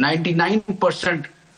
99%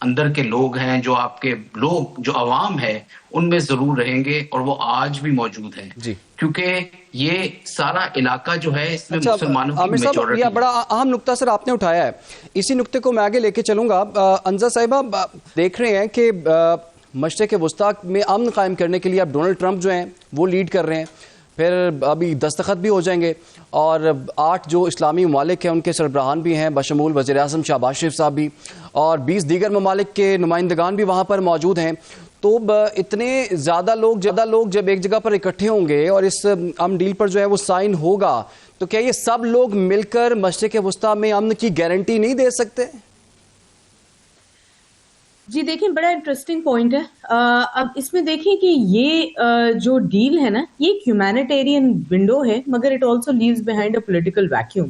اندر کے لوگ ہیں، جو آپ کے لوگ، جو عوام ہے، ان میں ضرور رہیں گے، اور وہ آج بھی موجود ہیں، جی کیونکہ یہ سارا علاقہ جو ہے اس میں اچھا مسلمانوں کی عامر صاحب، میجورٹی یہ ہے۔ بڑا اہم نقطہ سر آپ نے اٹھایا ہے، اسی نقطے کو میں آگے لے کے چلوں گا۔ انزا صاحبہ، دیکھ رہے ہیں کہ مشرق وسطیٰ میں امن قائم کرنے کے لیے اب ڈونلڈ ٹرمپ جو ہیں وہ لیڈ کر رہے ہیں، پھر ابھی دستخط بھی ہو جائیں گے، اور 8 جو اسلامی ممالک ہیں ان کے سربراہان بھی ہیں، بشمول وزیر اعظم شہباز شریف صاحب بھی، اور 20 دیگر ممالک کے نمائندگان بھی وہاں پر موجود ہیں۔ تو اتنے زیادہ لوگ جب ایک جگہ پر اکٹھے ہوں گے اور اس امن ڈیل پر جو ہے وہ سائن ہوگا، تو کیا یہ سب لوگ مل کر مشرق وسطیٰ میں امن کی گارنٹی نہیں دے سکتے؟ جی دیکھیں، بڑا انٹرسٹنگ پوائنٹ ہے۔ اب اس میں دیکھیں کہ یہ جو ڈیل ہے نا، یہ ایک ہیومینیٹیرین ونڈو ہے، مگر it also leaves behind a political vacuum.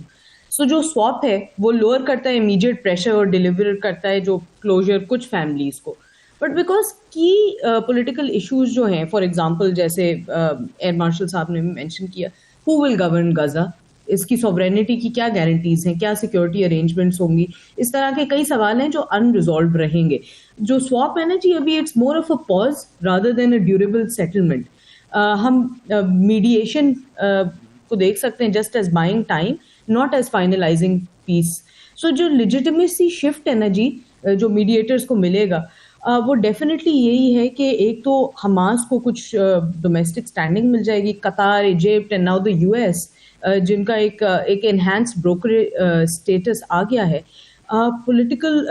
So جو سواپ ہے وہ لوور کرتا ہے امیڈیٹ پریشر اور ڈیلیور کرتا ہے جو کلوجر کچھ فیملیز کو، بٹ بیکاز کی پولیٹیکل ایشوز جو ہیں، فار ایگزامپل جیسے ایئر مارشل صاحب نے مینشن کیا، ہو ول گورن غزہ، اس کی سوورینٹی کی کیا گارنٹیز ہیں، کیا سیکورٹی ارینجمنٹس ہوں گی، اس طرح کے کئی سوال ہیں جو ان ریزالوڈ رہیں گے۔ جو سواپ ہے نا جی، ابھی it's more of a pause rather than a durable settlement. ہم میڈیشن کو دیکھ سکتے ہیں just as buying time, not as finalizing peace. So جو لیجیٹمیسی شفٹ ہے نا جی، جو میڈیٹرز کو ملے گا، وہ ڈیفینیٹلی یہی ہے کہ ایک تو حماس کو کچھ ڈومیسٹک اسٹینڈنگ مل جائے گی، Qatar, Egypt and now the U S, جن کا ایک انہینس بروکر اسٹیٹس آ گیا ہے۔ پولیٹیکل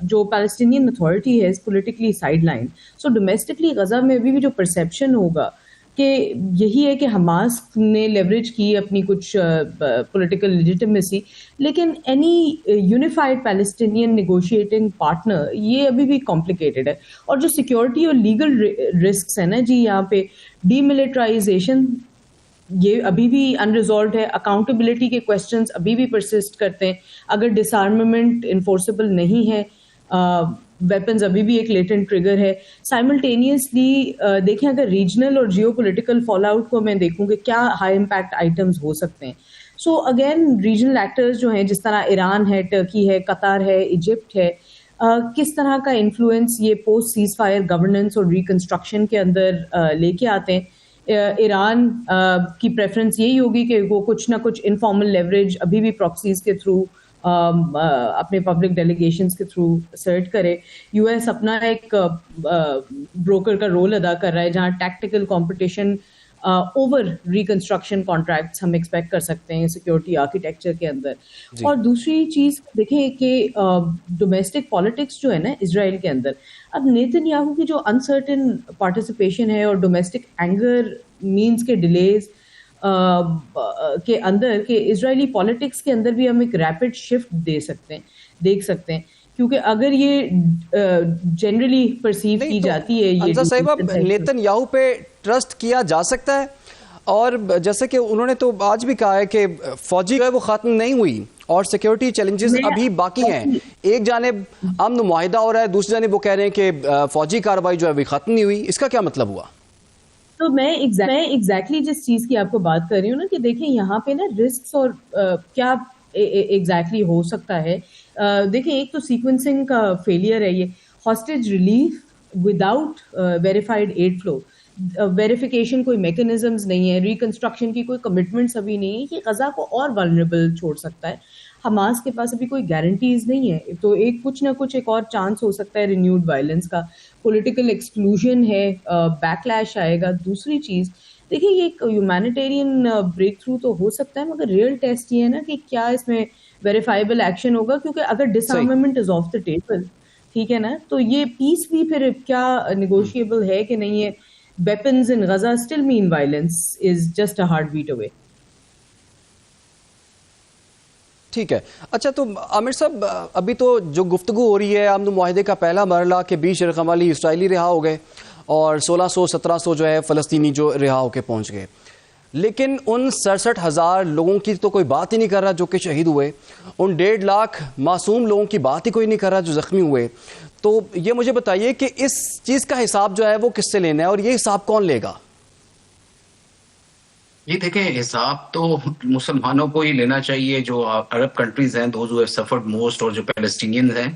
جو پیلسٹینین اتھارٹی ہے پولیٹیکلی سائڈ لائن۔ سو ڈومیسٹکلی غزہ میں ابھی بھی جو پرسیپشن ہوگا کہ یہی ہے کہ حماس نے لیوریج کی اپنی کچھ پولیٹیکل لیجیٹمیسی، لیکن any unified Palestinian negotiating partner یہ ابھی بھی کمپلیکیٹڈ ہے۔ اور جو سیکیورٹی اور لیگل رسکس ہیں نا جی، یہاں پہ ڈی ملٹرائزیشن یہ ابھی بھی انریزالوڈ ہے، اکاؤنٹیبلٹی کے کوسچنز ابھی بھی پرسسٹ کرتے ہیں، اگر ڈس آرممنٹ انفورسبل نہیں ہے، ویپنز ابھی بھی ایک لیٹنٹ ٹریگر ہے۔ سائملٹینیسلی دیکھیں، اگر ریجنل اور جیو پولیٹیکل فال آؤٹ کو میں دیکھوں کہ کیا ہائی امپیکٹ آئٹمز ہو سکتے ہیں، سو اگین ریجنل ایکٹرز جو ہیں جس طرح ایران ہے، ٹرکی ہے، قطر ہے، ایجپٹ ہے، کس طرح کا انفلوئنس یہ پوسٹ سیز فائر گورننس اور ریکنسٹرکشن کے اندر لے کے آتے ہیں۔ ایران کی پریفرنس یہی ہوگی کہ وہ کچھ نہ کچھ انفارمل لیوریج ابھی بھی پراکسیز کے تھرو، اپنے پبلک ڈیلیگیشنز کے تھرو اسرٹ کرے۔ یو ایس اپنا ایک بروکر کا رول ادا کر رہا ہے، جہاں tactical competition over reconstruction contracts ہم ایکسپیکٹ کر سکتے ہیں سیکورٹی آرکیٹیکچر کے اندر۔ اور دوسری چیز دیکھیں کہ ڈومیسٹک پالیٹکس جو ہے نا اسرائیل کے اندر، اب نیتن یاہو کی جو انسرٹن پارٹیسپیشن ہے اور ڈومیسٹک اینگر مینس کے ڈیلیز کے اندر، کہ اسرائیلی پالیٹکس کے اندر بھی ہم ایک ریپڈ شفٹ دیکھ سکتے ہیں، کیونکہ اگر یہ جنرلی پرسیو کی جاتی ہے، انزا صاحبہ، نیتن یاہو پہ ٹرسٹ کیا جا سکتا ہے؟ اور جیسے کہ انہوں نے تو آج بھی کہا ہے کہ فوجی جو ہے وہ ختم نہیں ہوئی اور سیکیورٹی چیلنجز ابھی باقی ہیں۔ ایک جانب امن معاہدہ ہو رہا ہے، دوسری جانب وہ کہہ رہے ہیں کہ فوجی کارروائی جو ہے وہ ختم نہیں ہوئی، اس کا کیا مطلب ہوا؟ تو میں ایگزیکٹلی جس چیز کی آپ کو بات کر رہی ہوں نا، کہ دیکھیں یہاں پہ نا رسکس اور کیا ایگزیکٹلی ہو سکتا ہے۔ دیکھیں، ایک تو سیکوینسنگ کا فیلئر ہے، یہ hostage relief without verified aid flow, verification کوئی میکینزمز نہیں ہے، ریکنسٹرکشن کی کوئی کمٹمنٹس ابھی نہیں ہے، یہ غزہ کو اور ولنریبل چھوڑ سکتا ہے۔ حماس کے پاس ابھی کوئی گارنٹیز نہیں ہے، تو ایک کچھ نہ کچھ ایک اور چانس ہو سکتا ہے رینیوڈ وائلنس کا، پولیٹیکل ایکسکلوژن ہے، بیک لیش آئے گا۔ دوسری چیز دیکھیں، یہ ایک ہیومینیٹیرین بریک تھرو تو ہو سکتا ہے، مگر ریئل ٹیسٹ یہ ہے نا کہ کیا اس میں ویریفائبل ایکشن ہوگا، کیونکہ اگر disarmament is off the table, ٹھیک ہے نا، تو یہ پیس بھی پھر کیا نیگوشیبل ہے کہ نہیں ہے۔ weapons in Gaza still mean violence is just a heartbeat away. ٹھیک ہے، اچھا تو عامر صاحب، ابھی تو جو گفتگو ہو رہی ہے امن معاہدے کا پہلا مرحلہ کہ 20 یرغمالی اسرائیلی رہا ہو گئے اور 1600-1700 جو ہے فلسطینی جو رہا ہو کے پہنچ گئے، لیکن ان 67,000 لوگوں کی تو کوئی بات ہی نہیں کر رہا جو کہ شہید ہوئے، ان 1.5 لاکھ معصوم لوگوں کی بات ہی کوئی نہیں کر رہا جو زخمی ہوئے۔ تو یہ مجھے بتائیے کہ اس چیز کا حساب جو ہے وہ کس سے لینا ہے اور یہ حساب کون لے گا؟ یہ دیکھیں، حساب تو مسلمانوں کو ہی لینا چاہیے، جو عرب کنٹریز ہیں، those who have suffered most, اور جو پیلسٹینینز ہیں۔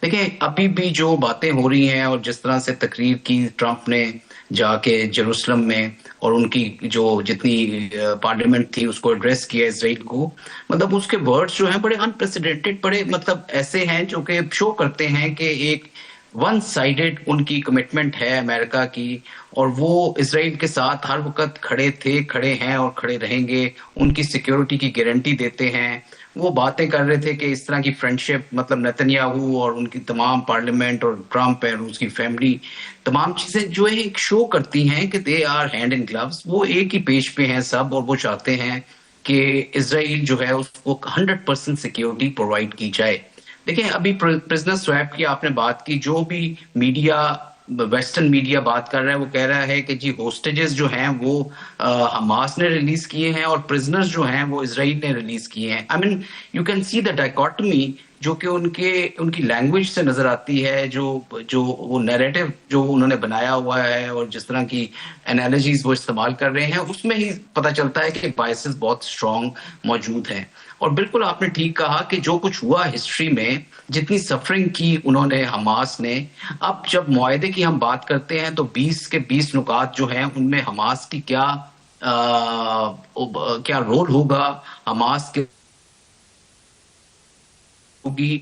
دیکھیں ابھی بھی جو باتیں ہو رہی ہیں اور جس طرح سے تقریر کی ٹرمپ نے جا کے جیروسلم میں اور ان کی جو جتنی پارلیمنٹ تھی اس کو ایڈریس کیا اسرائیل کو، مطلب اس کے ورڈز جو ہیں بڑے انپریسیڈنٹڈ، بڑے مطلب ایسے ہیں جو کہ شو کرتے ہیں کہ ایک ون سائیڈڈ ان کی کمٹمنٹ ہے امریکہ کی، اور وہ اسرائیل کے ساتھ ہر وقت کھڑے تھے، کھڑے ہیں اور کھڑے رہیں گے، ان کی سیکیورٹی کی گارنٹی دیتے ہیں۔ وہ باتیں کر رہے تھے کہ اس طرح کی فرینڈشپ مطلب نیتنیاہو اور ان کی تمام پارلیمنٹ اور ٹرمپ اور اس کی فیملی، تمام چیزیں جو ہے ایک شو کرتی ہیں کہ they are hand in gloves, وہ ایک ہی پیج پہ ہیں سب، اور وہ چاہتے ہیں کہ اسرائیل جو ہے اس کو 100% سیکیورٹی پرووائڈ کی جائے۔ دیکھیں ابھی پرزنر سویپ کی آپ نے بات کی، جو بھی میڈیا ویسٹرن میڈیا بات کر رہا ہے وہ کہہ رہا ہے کہ جی ہوسٹیجز جو ہیں وہ حماس نے ریلیز کیے ہیں اور پرزنرز جو ہیں وہ اسرائیل نے ریلیز کیے ہیں۔ I mean you can see the dichotomy جو کہ ان کی لینگویج سے نظر آتی ہے، جو وہ نیریٹو جو انہوں نے بنایا ہوا ہے اور جس طرح کی انالوجیز وہ استعمال کر رہے ہیں، اس میں ہی پتہ چلتا ہے کہ بائسز بہت اسٹرانگ موجود ہیں۔ اور بالکل آپ نے ٹھیک کہا کہ جو کچھ ہوا ہسٹری میں، جتنی سفرنگ کی انہوں نے حماس نے، اب جب معاہدے کی ہم بات کرتے ہیں تو 20 کے 20 نکات جو ہیں ان میں حماس کی کیا رول ہوگا، حماس کے ہوگی،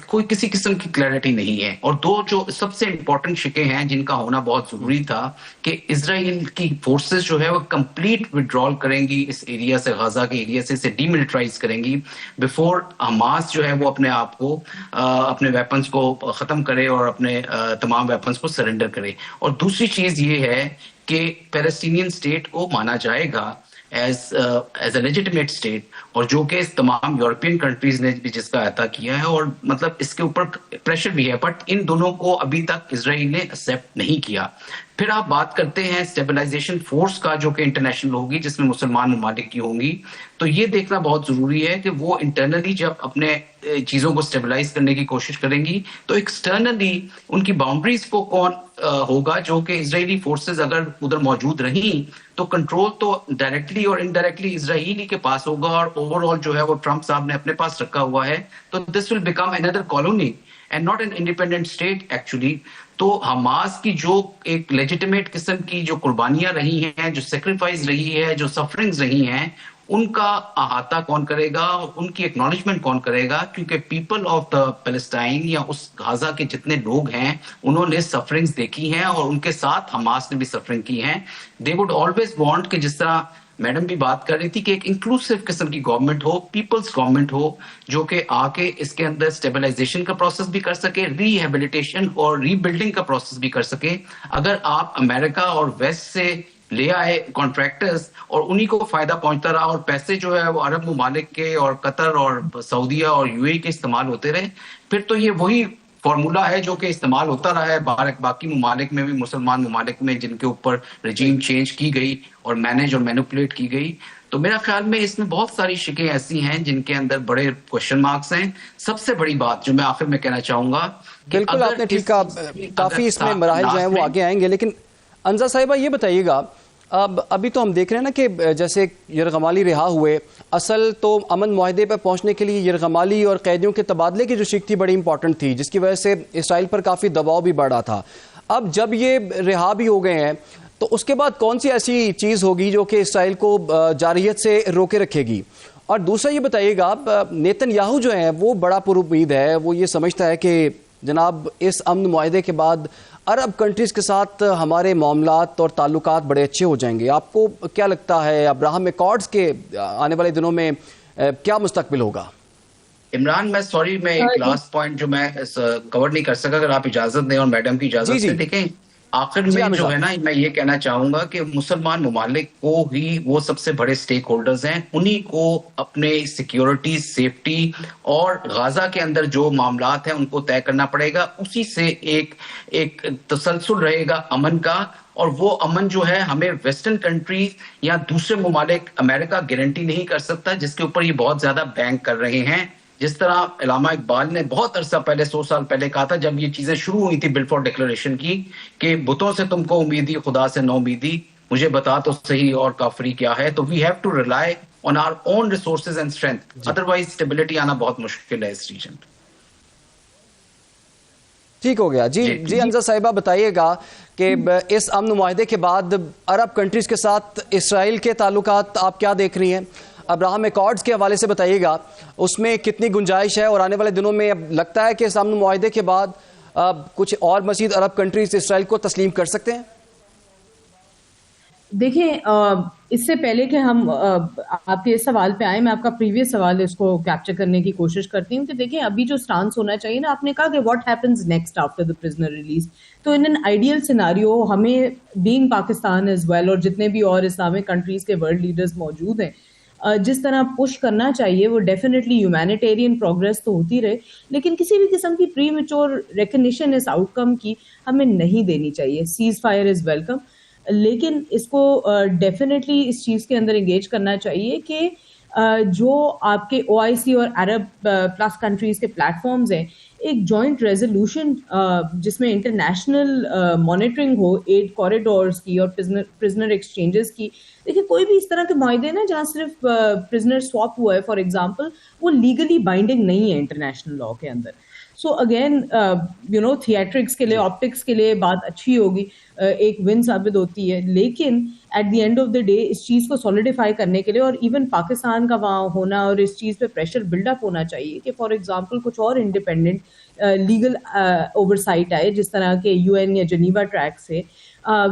کوئی کسی قسم کی کلیئرٹی نہیں ہے۔ اور دو جو سب سے امپورٹنٹ شکیں ہیں جن کا ہونا بہت ضروری تھا کہ اسرائیل کی فورسز جو ہے وہ کمپلیٹ وڈرال کریں گی اس ایریا سے، غزہ کے ایریا سے، اسے ڈی ملٹرائز کریں گی بیفور حماس جو ہے وہ اپنے آپ کو اپنے ویپنز کو ختم کرے اور اپنے تمام ویپنز کو سرنڈر کرے۔ اور دوسری چیز یہ ہے کہ پیلسٹینین اسٹیٹ کو مانا جائے گا ایز اے لیجیٹمیٹ اسٹیٹ، اور جو کہ تمام یورپین کنٹریز نے بھی جس کا احاطہ کیا ہے، اور مطلب اس کے اوپر پریشر بھی ہے، بٹ ان دونوں کو ابھی تک اسرائیل نے ایکسیپٹ نہیں کیا۔ پھر آپ بات کرتے ہیں اسٹیبلائزیشن فورس کا جو کہ انٹرنیشنل ہوگی، جس میں مسلمان ممالک کی ہوں گی، تو یہ دیکھنا بہت ضروری ہے کہ وہ انٹرنلی جب اپنے چیزوں کو اسٹیبلائز کرنے کی کوشش کریں گی تو ایکسٹرنلی ان کی باؤنڈریز کو کون ہوگا، جو کہ اسرائیلی فورسز اگر ادھر موجود رہیں تو کنٹرول تو ڈائریکٹلی اور انڈائریکٹلی اسرائیلی کے پاس ہوگا، اور اوور آل جو ہے وہ ٹرمپ صاحب نے اپنے پاس رکھا ہوا ہے، تو this will become another colony and not an independent state actually۔ تو حماس کی جو ایک لیجیٹمیٹ قسم کی جو قربانیاں رہی ہیں، جو سیکریفائز رہی ہے، جو سفرنگز رہی ہیں، ان کا احاطہ کون کرے گا، ان کی ایکنالجمنٹ کون کرے گا؟ کیونکہ پیپل آف دا پیلسٹائن یا اس غزہ کے جتنے لوگ ہیں انہوں نے سفرنگز دیکھی ہیں، اور ان کے ساتھ حماس نے بھی سفرنگ کی ہیں۔ دے وڈ آلویز وانٹ کہ جس طرح میڈم بھی بات کر رہی تھی کہ ایک انکلوسیو قسم کی گورنمنٹ ہو، پیپلز گورنمنٹ ہو، جو کہ آ کے اس کے اندر اسٹیبلائزیشن کا پروسیس بھی کر سکے، ری ہیبلیٹیشن اور ری بلڈنگ کا پروسیس بھی کر سکے۔ اگر آپ امریکہ اور ویسٹ سے لے آئے کانٹریکٹرز اور انہی کو فائدہ پہنچتا رہا، اور پیسے جو ہے وہ عرب ممالک کے اور قطر اور سعودیہ اور یو اے کے استعمال ہوتے رہے، پھر تو یہ وہی فارمولا ہے جو کہ استعمال ہوتا رہا ہے باقی ممالک میں بھی، مسلمان ممالک میں، جن کے اوپر رجیم چینج کی گئی اور مینج اور مینوپولیٹ کی گئی۔ تو میرا خیال میں اس میں بہت ساری شکیں ایسی ہیں جن کے اندر بڑے کوشچن مارکس ہیں۔ سب سے بڑی بات جو میں آخر میں کہنا چاہوں گا، بالکل آپ نے ٹھیک کہا، کافی اس میں مراحل جو ہیں وہ آگے آئیں گے، لیکن انزا صاحبہ یہ بتائیے گا، ابھی تو ہم دیکھ رہے ہیں نا کہ جیسے یرغمالی رہا ہوئے، اصل تو امن معاہدے پر پہنچنے کے لیے یرغمالی اور قیدیوں کے تبادلے کی جو شک تھی بڑی امپورٹنٹ تھی، جس کی وجہ سے اسرائیل پر کافی دباؤ بھی بڑھ رہا تھا۔ اب جب یہ رہا بھی ہو گئے ہیں تو اس کے بعد کون سی ایسی چیز ہوگی جو کہ اسرائیل کو جارحیت سے روکے رکھے گی؟ اور دوسرا یہ بتائیے گا، نیتن یاہو جو ہیں وہ بڑا پر امید ہے، وہ یہ سمجھتا ہے کہ جناب اس امن معاہدے کے بعد عرب کنٹریز کے ساتھ ہمارے معاملات اور تعلقات بڑے اچھے ہو جائیں گے۔ آپ کو کیا لگتا ہے ابراہم ایکارڈز کے آنے والے دنوں میں کیا مستقبل ہوگا؟ عمران میں ایک لاسٹ پوائنٹ جو میں کور نہیں کر سکا، اگر آپ اجازت دیں اور میڈم کی اجازت سے، دیکھیں آخر میں جو ہے نا، میں یہ کہنا چاہوں گا کہ مسلمان ممالک کو ہی وہ سب سے بڑے سٹیک ہولڈرز ہیں، انہی کو اپنے سیکیورٹی، سیفٹی اور غزہ کے اندر جو معاملات ہیں ان کو طے کرنا پڑے گا، اسی سے ایک تسلسل رہے گا امن کا، اور وہ امن جو ہے ہمیں ویسٹرن کنٹریز یا دوسرے ممالک امریکہ گارنٹی نہیں کر سکتا، جس کے اوپر یہ بہت زیادہ بینک کر رہے ہیں۔ جس طرح علامہ اقبال نے بہت عرصہ پہلے 100 سال پہلے کہا تھا، جب یہ چیزیں شروع ہوئی تھی بلفور ڈکلریشن کی، کہ بتوں سے تم کو امیدی، خدا سے نو امیدی، مجھے بتا تو صحیح اور کافری کیا ہے۔ تو we have to rely on our own resources and strength, otherwise stability آنا بہت مشکل ہے اس ریجن۔ ٹھیک ہو گیا. جی انزا صاحبہ بتائیے گا کہ اس امن معاہدے کے بعد عرب کنٹریز کے ساتھ اسرائیل کے تعلقات آپ کیا دیکھ رہی ہیں؟ ابراہم ایکارڈز کے حوالے سے بتائیے گا اس میں کتنی گنجائش ہے، اور آنے والے دنوں میں اب لگتا ہے کہ اس امن معاہدے کے بعد کچھ اور مزید عرب کنٹریز اسرائیل کو تسلیم کر سکتے ہیں؟ دیکھیں اس سے پہلے کہ ہم آپ کے اس سوال پہ آئیں، میں آپ کا پریویس سوال اس کو کیپچر کرنے کی کوشش کرتی ہوں کہ دیکھیں ابھی جو سٹانس ہونا چاہیے نا، آپ نے کہا کہ what happens next after the prisoner release, تو ان این آئیڈیل سیناریو ہمیں بینگ پاکستان ایز ویل اور جتنے بھی اور اسلامک کنٹریز کے ورلڈ لیڈرز موجود ہیں، جس طرح پش کرنا چاہیے وہ ڈیفینیٹلی ہیومینیٹیرین پروگرس تو ہوتی رہے، لیکن کسی بھی قسم کی پری میچور ریکگنیشن اس آؤٹ کم کی ہمیں نہیں دینی چاہیے. سیز فائر از ویلکم، لیکن اس کو ڈیفینیٹلی اس چیز کے اندر انگیج کرنا چاہیے کہ جو آپ کے OIC اور عرب پلس کنٹریز کے پلیٹ فارمز ہیں، ایک جوائنٹ ریزولوشن جس میں انٹرنیشنل مانیٹرنگ ہو ایڈ کوریڈورز کی اور پرزنر ایکسچینجز کی. دیکھیں کوئی بھی اس طرح کے معاہدے نا جہاں صرف پرزنر سواپ ہوا ہے فار ایگزامپل، وہ لیگلی بائنڈنگ نہیں ہے انٹرنیشنل لا کے اندر. سو اگین تھیٹرکس کے لیے، آپٹکس کے لیے بات اچھی ہوگی، ایک ون ثابت ہوتی ہے، لیکن at the end of the day اس چیز کو سولیڈیفائی کرنے کے لیے اور ایون پاکستان کا وہاں ہونا اور اس چیز پہ پریشر بلڈ اپ ہونا چاہیے کہ فار ایگزامپل کچھ اور انڈیپینڈنٹ لیگل اوورسائٹ آئے، جس طرح کے UN یا جنیوا ٹریک سے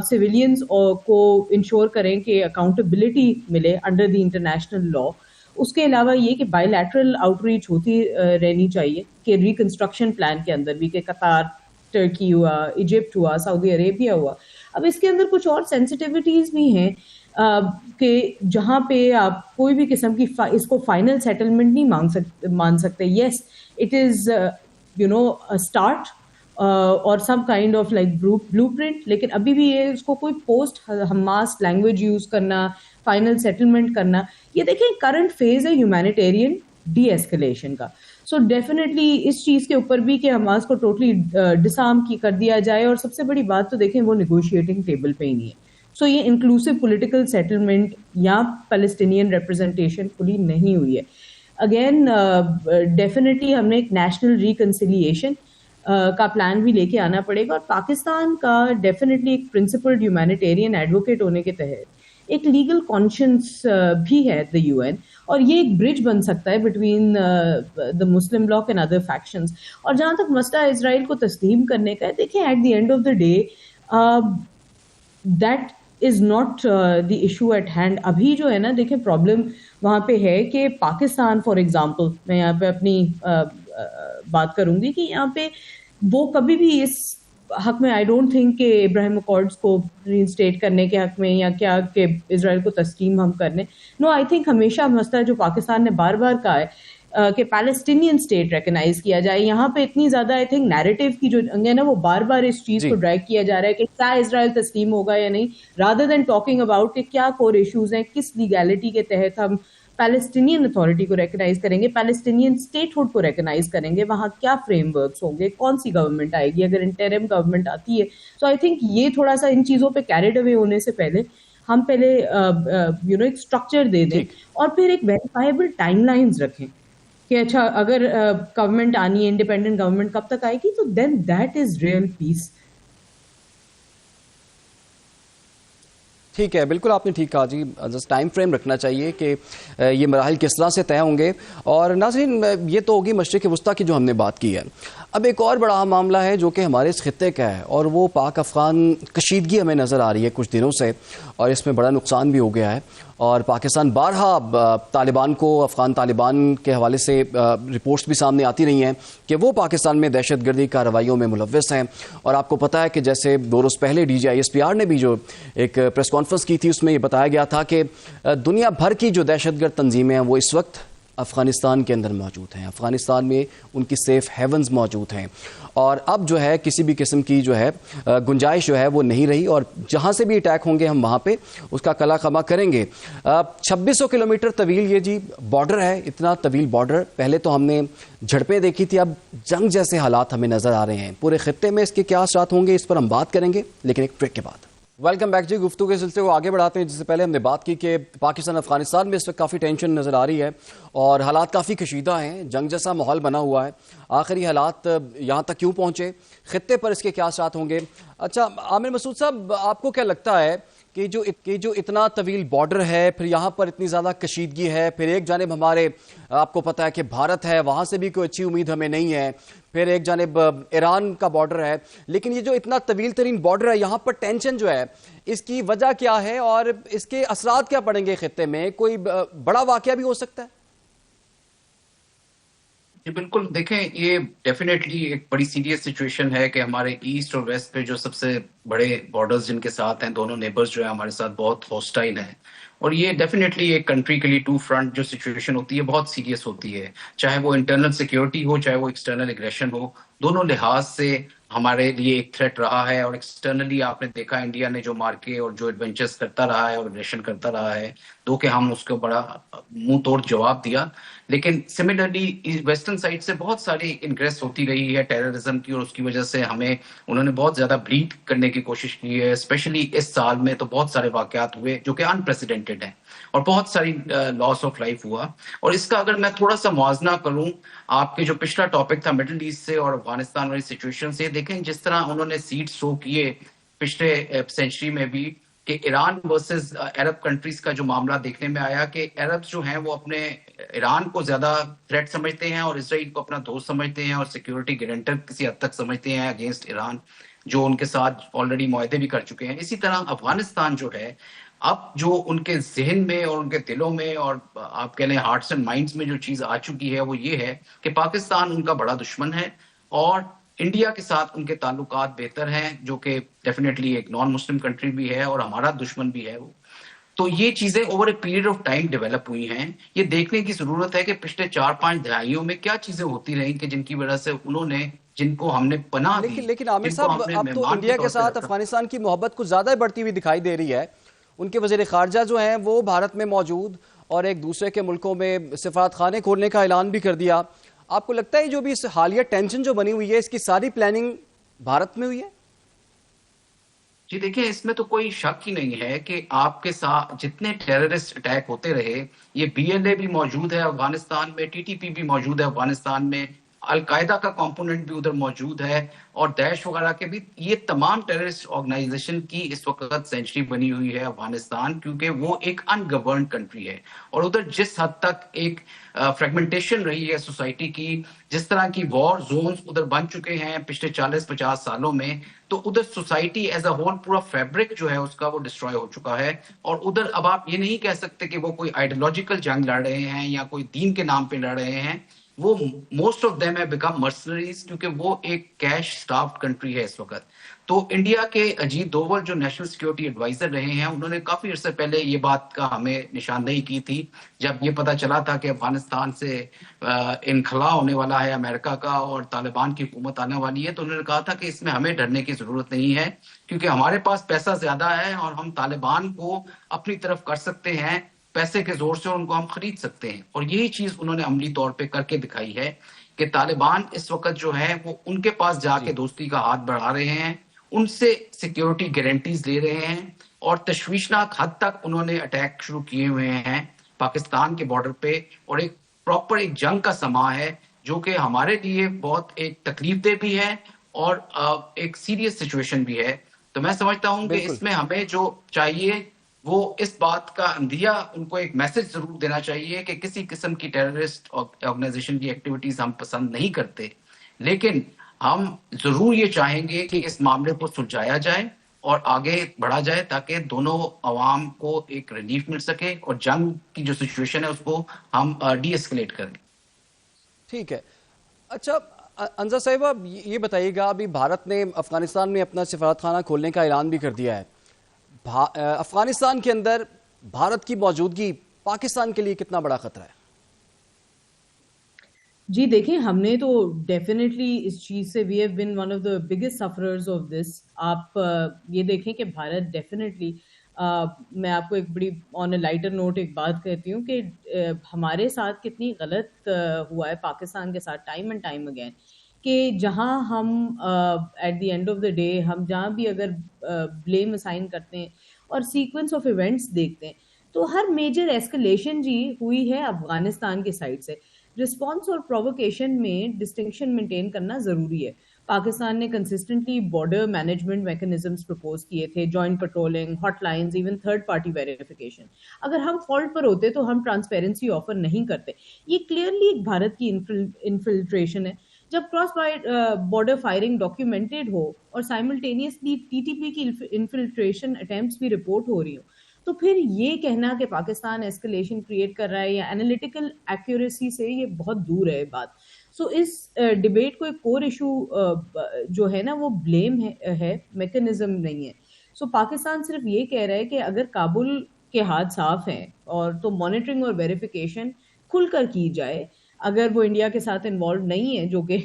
سویلینز کو انشور کریں کہ اکاؤنٹیبلٹی ملے انڈر دی انٹرنیشنل لا. اس کے علاوہ یہ کہ بائی لیٹرل آؤٹ ریچ ہوتی رہنی چاہیے کہ ریکنسٹرکشن پلان کے اندر بھی، کہ قطار، ٹرکی ہوا، ایجپٹ ہوا، سعودی عربیہ ہوا. اب اس کے اندر کچھ اور سینسٹیوٹیز بھی ہیں کہ جہاں پہ آپ کوئی بھی قسم کی اس کو فائنل سیٹلمنٹ نہیں مان سکتے. یس اٹ از اسٹارٹ اور some kind of like blueprint, لیکن ابھی بھی یہ اس کو کوئی پوسٹ حماس لینگویج یوز کرنا، فائنل سیٹلمنٹ کرنا، یہ دیکھیں کرنٹ فیز ہے ہیومینیٹیرین ڈی ایسکلیشن کا. سو ڈیفینیٹلی اس چیز کے اوپر بھی کہ حماس کو ٹوٹلی ڈسارم کر دیا جائے، اور سب سے بڑی بات تو دیکھیں وہ نیگوشیٹنگ ٹیبل پہ ہی نہیں ہے. سو یہ انکلوسیو پولیٹیکل سیٹلمنٹ یا پیلسٹینین ریپرزنٹیشن کھلی نہیں ہوئی ہے. اگین ڈیفینیٹلی ہم نے ایک نیشنل ریکنسیلیشن کا پلان بھی لے کے آنا پڑے گا، اور پاکستان کا ڈیفینیٹلی ایک پرنسپلڈ ہیومینیٹیرین ایڈوکیٹ ہونے کے تحت ایک لیگل کانشنس بھی ہے دا UN، اور یہ ایک برج بن سکتا ہے between the Muslim block and other factions. اور جہاں تک مسئلہ اسرائیل کو تسلیم کرنے کا ہے، دیکھیں at the end of the day that is not the issue at hand. ابھی جو ہے نا دیکھیں پرابلم وہاں پہ ہے کہ پاکستان فار ایگزامپل، میں یہاں پہ اپنی بات کروں گی کہ یہاں پہ وہ کبھی بھی اس حق میں آئی ڈونٹ تھنک کہ ابراہیم اکارڈز کو ری انسٹیٹ کرنے کے حق میں یا کیا کہ اسرائیل کو تسلیم ہم کرنے. نو، آئی تھنک ہمیشہ مسئلہ جو پاکستان نے بار بار کہا ہے کہ پیلسٹینین اسٹیٹ ریکگنائز کیا جائے. یہاں پہ اتنی زیادہ آئی تھنک نیریٹو کی جو جنگ ہے نا، وہ بار بار اس چیز کو ڈرائیو کیا جا رہا ہے کہ کیا اسرائیل تسلیم ہوگا یا نہیں، رادر دین ٹاکنگ اباؤٹ کہ کیا کور ایشوز ہیں، کس لیگیلٹی کے تحت ہم پیلسٹینین اتھارٹی کو ریکگنائز کریں گے، پیلسٹینین اسٹیٹ ہوڈ کو ریکگنائز کریں گے، وہاں کیا فریم ورکس ہوں گے، کون سی گورنمنٹ آئے گی اگر انٹرم گورنمنٹ آتی ہے. سو آئی تھنک یہ تھوڑا سا ان چیزوں پہ کیریڈ اوے ہونے سے پہلے ہم پہلے ایک اسٹرکچر دے دیں اور پھر ایک ویریفائبل ٹائم لائنز رکھیں کہ اچھا اگر گورنمنٹ آنی ہے، انڈیپینڈنٹ گورنمنٹ کب تک آئے گی، تو دین دیٹ از ریئل پیس. ٹھیک ہے، بالکل آپ نے ٹھیک کہا جی. ٹائم فریم رکھنا چاہیے کہ یہ مراحل کس طرح سے طے ہوں گے. اور ناظرین یہ تو ہوگی مشرق وسطیٰ کی جو ہم نے بات کی ہے. اب ایک اور بڑا معاملہ ہے جو کہ ہمارے اس خطے کا ہے، اور وہ پاک افغان کشیدگی ہمیں نظر آ رہی ہے کچھ دنوں سے، اور اس میں بڑا نقصان بھی ہو گیا ہے. اور پاکستان بارہا طالبان کو، افغان طالبان کے حوالے سے رپورٹس بھی سامنے آتی رہی ہیں کہ وہ پاکستان میں دہشت گردی کارروائیوں میں ملوث ہیں. اور آپ کو پتہ ہے کہ جیسے 2 روز پہلے DGISPR نے بھی جو ایک پریس کانفرنس کی تھی، اس میں یہ بتایا گیا تھا کہ دنیا بھر کی جو دہشت گرد تنظیمیں ہیں وہ اس وقت افغانستان کے اندر موجود ہیں، افغانستان میں ان کی سیف ہیونز موجود ہیں. اور اب جو ہے کسی بھی قسم کی جو ہے گنجائش جو ہے وہ نہیں رہی، اور جہاں سے بھی اٹیک ہوں گے ہم وہاں پہ اس کا کلا خما کریں گے. 2600 کلومیٹر طویل یہ جی بارڈر ہے، اتنا طویل بارڈر. پہلے تو ہم نے جھڑپیں دیکھی تھی، اب جنگ جیسے حالات ہمیں نظر آ رہے ہیں. پورے خطے میں اس کے کیا اثرات ہوں گے اس پر ہم بات کریں گے، لیکن ایک ٹریک کے بعد. ویلکم بیک جی. گفتگو کے سلسلے کو آگے بڑھاتے ہیں. جس سے پہلے ہم نے بات کی کہ پاکستان افغانستان میں اس وقت کافی ٹینشن نظر آ رہی ہے اور حالات کافی کشیدہ ہیں, جنگ جیسا ماحول بنا ہوا ہے. آخری حالات یہاں تک کیوں پہنچے, خطے پر اس کے کیا اثرات ہوں گے؟ اچھا عامر مسعود صاحب, آپ کو کیا لگتا ہے کہ جو اتنا طویل بارڈر ہے, پھر یہاں پر اتنی زیادہ کشیدگی ہے, پھر ایک جانب ہمارے آپ کو پتہ ہے کہ بھارت ہے, وہاں سے بھی کوئی اچھی امید ہمیں نہیں ہے, پھر ایک جانب ایران کا بارڈر ہے, لیکن یہ جو اتنا طویل ترین بارڈر ہے, یہاں پر ٹینشن جو ہے اس کی وجہ کیا ہے اور اس کے اثرات کیا پڑیں گے خطے میں؟ کوئی بڑا واقعہ بھی ہو سکتا ہے؟ جی بالکل, دیکھیں یہ ڈیفینیٹلی ایک بڑی سیریس سچویشن ہے کہ ہمارے ایسٹ اور ویسٹ پہ جو سب سے بڑے بارڈرز جن کے ساتھ ہیں, دونوں نیبرز جو ہیں ہمارے ساتھ بہت ہوسٹائل ہیں. اور یہ ڈیفینیٹلی ایک کنٹری کے لیے ٹو فرنٹ جو سچویشن ہوتی ہے بہت سیریس ہوتی ہے, چاہے وہ انٹرنل سیکیورٹی ہو چاہے وہ ایکسٹرنل ایگریشن ہو. دونوں لحاظ سے ہمارے لیے ایک تھریٹ رہا ہے. اور ایکسٹرنلی آپ نے دیکھا انڈیا نے جو مارکے اور جو ایڈونچرز کرتا رہا ہے اور ایگریشن کرتا رہا ہے, تو کہ ہم اس کو بڑا منہ توڑ جواب دیا. لیکن سملرلی ویسٹرن سائڈ سے بہت ساری انکریس ہوتی رہی ہے ٹیررزم کی, اور اس کی وجہ سے ہمیں انہوں نے بہت زیادہ بلیڈ کرنے کی کوشش کی ہے. اسپیشلی اس سال میں تو بہت سارے واقعات ہوئے جو کہ انپریسیڈنٹڈ ہیں, اور بہت ساری لاس آف لائف ہوا. اور اس کا اگر میں تھوڑا سا موازنہ کروں آپ کے جو پچھلا ٹاپک تھا مڈل ایسٹ سے اور افغانستان والی سچویشن سے, دیکھیں جس طرح انہوں نے سیٹ سو کیے پچھلے سینچری میں بھی کہ ایران ورسز عرب کنٹریز کا جو معاملہ دیکھنے میں آیا کہ عربز جو ہیں وہ اپنے ایران کو زیادہ تھریٹ سمجھتے ہیں اور اسرائیل کو اپنا دوست سمجھتے ہیں اور سیکیورٹی گارنٹر کسی حد تک سمجھتے ہیں اگینسٹ ایران, جو ان کے ساتھ آلریڈی معاہدے بھی کر چکے ہیں. اسی طرح افغانستان جو ہے اب جو ان کے ذہن میں اور ان کے دلوں میں اور آپ کہہ لیں ہارٹس اینڈ مائنڈز میں جو چیز آ چکی ہے وہ یہ ہے کہ پاکستان ان کا بڑا دشمن ہے اور انڈیا کے ساتھ ان کے تعلقات بہتر ہیں, جو کہ ڈیفینیٹلی ایک نان مسلم کنٹری بھی ہے اور ہمارا دشمن بھی ہے وہ. تو یہ چیزیں over a period of time develop ہوئی ہیں. یہ دیکھنے کی ضرورت ہے کہ پچھلے 4-5 دہائیوں میں کیا چیزیں ہوتی رہیں کہ جن کی وجہ سے انہوں نے, جن کو ہم نے پناہ دی, لیکن عامر جن کو صاحب ہم نے اب تو مہمان انڈیا کے طور پہ ساتھ رکھا. افغانستان کی محبت کچھ زیادہ بڑھتی ہوئی دکھائی دے رہی ہے. ان کے وزیر خارجہ جو ہیں وہ بھارت میں موجود اور ایک دوسرے کے ملکوں میں سفارت خانے کھولنے کا اعلان بھی کر دیا. آپ کو لگتا ہے جو بھی اس حالیہ ٹینشن جو بنی ہوئی ہے اس کی ساری پلاننگ بھارت میں ہوئی ہے؟ جی دیکھیں, اس میں تو کوئی شک ہی نہیں ہے کہ آپ کے ساتھ جتنے ٹیررسٹ اٹیک ہوتے رہے, یہ بی ایل اے بھی موجود ہے افغانستان میں, ٹی ٹی پی بھی موجود ہے افغانستان میں, القاعدہ کا کمپوننٹ بھی ادھر موجود ہے اور داعش وغیرہ کے بھی, یہ تمام ٹیررسٹ آرگنائزیشن کی اس وقت سینچری بنی ہوئی ہے افغانستان, کیونکہ وہ ایک ان گورنڈ کنٹری ہے. اور ادھر جس حد تک ایک فریگمنٹیشن رہی ہے سوسائٹی کی, جس طرح کی وار زونز ادھر بن چکے ہیں پچھلے 40-50 سالوں میں, تو ادھر سوسائٹی ایز اے ہول پورا فیبرک جو ہے اس کا وہ ڈسٹروائے ہو چکا ہے. اور ادھر اب آپ یہ نہیں کہہ سکتے کہ وہ کوئی آئیڈیولوجیکل جنگ لڑ رہے ہیں یا کوئی دین کے نام پہ لڑ رہے ہیں. وہ most of them have become mercenaries, کیونکہ وہ ایک کیش اسٹافڈ کنٹری ہے اس وقت. تو انڈیا کے اجیت دوول جو نیشنل سیکیورٹی ایڈوائزر رہے ہیں, انہوں نے کافی عرصے پہلے یہ بات کا ہمیں نشاندہی کی تھی جب یہ پتا چلا تھا کہ افغانستان سے انخلا ہونے والا ہے امریکہ کا اور طالبان کی حکومت آنے والی ہے. تو انہوں نے کہا تھا کہ اس میں ہمیں ڈرنے کی ضرورت نہیں ہے, کیونکہ ہمارے پاس پیسہ زیادہ ہے اور ہم طالبان کو اپنی طرف کر سکتے ہیں پیسے کے زور سے, اور ان کو ہم خرید سکتے ہیں. اور یہی چیز انہوں نے عملی طور پہ کر کے دکھائی ہے کہ طالبان اس وقت جو ہے وہ ان کے پاس جا کے دوستی کا ہاتھ بڑھا رہے ہیں, ان سے سیکیورٹی گارنٹیز لے رہے ہیں, اور تشویشناک حد تک انہوں نے اٹیک شروع کیے ہوئے ہیں پاکستان کے بارڈر پہ. اور ایک پراپر ایک جنگ کا سما ہے جو کہ ہمارے لیے بہت ایک تکلیف دہ بھی ہے اور ایک سیریس سچویشن بھی ہے. تو میں سمجھتا ہوں کہ اس میں ہمیں جو چاہیے وہ اس بات کا اندیا ان کو ایک میسج ضرور دینا چاہیے کہ کسی قسم کی ٹیررسٹ آرگنائزیشن کی ایکٹیویٹیز ہم پسند نہیں کرتے, لیکن ہم ضرور یہ چاہیں گے کہ اس معاملے کو سلجھایا جائے اور آگے بڑھا جائے تاکہ دونوں عوام کو ایک ریلیف مل سکے اور جنگ کی جو سچویشن ہے اس کو ہم ڈی ایسکیلیٹ کریں. ٹھیک ہے. اچھا انزا صاحبہ یہ بتائیے گا, ابھی بھارت نے افغانستان میں اپنا سفارت خانہ کھولنے کا اعلان بھی کر دیا ہے. افغانستان کے اندر بھارت کی موجودگی پاکستان کے لیے کتنا بڑا خطرہ ہے؟ جی دیکھیں, ہم نے تو ڈیفینیٹلی اس چیز سے we have been one of the biggest sufferers of this. آپ یہ دیکھیں کہ بھارت ڈیفینیٹلی, میں آپ کو ایک بڑی آن اے لائٹر نوٹ ایک بات کہتی ہوں کہ ہمارے ساتھ کتنی غلط ہوا ہے پاکستان کے ساتھ ٹائم اینڈ ٹائم اگین, کہ جہاں ہم at the end of the day ہم جہاں بھی اگر بلیم اسائن کرتے ہیں اور سیکوینس آف ایونٹس دیکھتے ہیں تو ہر میجر ایسکلیشن جی ہوئی ہے افغانستان کے سائڈ سے. رسپانس اور پرووکیشن میں ڈسٹنکشن مینٹین کرنا ضروری ہے. پاکستان نے consistently border management mechanisms propose کیے تھے, joint patrolling, hotlines, even third party verification. اگر ہم فالٹ پر ہوتے تو ہم ٹرانسپیرنسی آفر نہیں کرتے. یہ کلیئرلی ایک بھارت کی انفلٹریشن ہے. جب کراس بارڈر فائرنگ ڈاکیومنٹڈ ہو اور سائملٹینیسلی ٹی ٹی پی کی انفلٹریشن اٹیمپٹس بھی رپورٹ ہو رہی ہوں, تو پھر یہ کہنا کہ پاکستان ایسکلیشن کریٹ کر رہا ہے یا انالیٹیکل ایکیوریسی سے یہ بہت دور ہے بات. سو اس ڈبیٹ کو ایک کور ایشو جو ہے نا وہ بلیم ہے, میکنزم نہیں ہے. سو پاکستان صرف یہ کہہ رہا ہے کہ اگر کابل کے ہاتھ صاف ہیں اور تو مانیٹرنگ اور ویریفیکیشن کھل کر کی جائے. اگر وہ انڈیا کے ساتھ انوالو نہیں ہے جو کہ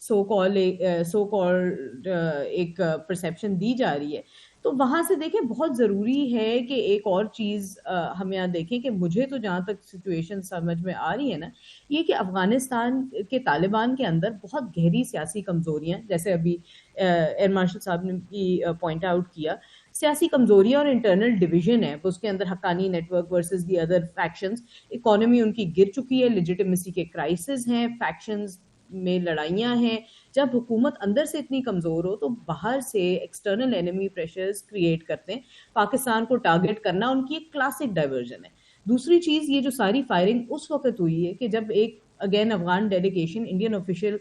سو کال ایک پرسیپشن دی جا رہی ہے, تو وہاں سے دیکھیں بہت ضروری ہے کہ ایک اور چیز ہم یہاں دیکھیں کہ مجھے تو جہاں تک سچویشن سمجھ میں آ رہی ہے نا, یہ کہ افغانستان کے طالبان کے اندر بہت گہری سیاسی کمزوریاں, جیسے ابھی ایئر مارشل صاحب نے بھی پوائنٹ آؤٹ کیا, سیاسی کمزوریاں اور انٹرنل ڈویژن ہے. اس کے اندر Haqqani network versus the other factions. Economy ان کی گر چکی ہے, لیجیٹمیسی کے کرائسس ہیں, فیکشنز میں لڑائیاں ہیں. جب حکومت اندر سے اتنی کمزور ہو تو باہر سے ایکسٹرنل اینمی پریشرز کریٹ کرتے ہیں. پاکستان کو ٹارگٹ کرنا ان کی ایک کلاسک ڈائیورژن ہے. دوسری چیز, یہ جو ساری فائرنگ اس وقت ہوئی ہے کہ جب ایک again Afghan delegation Indian official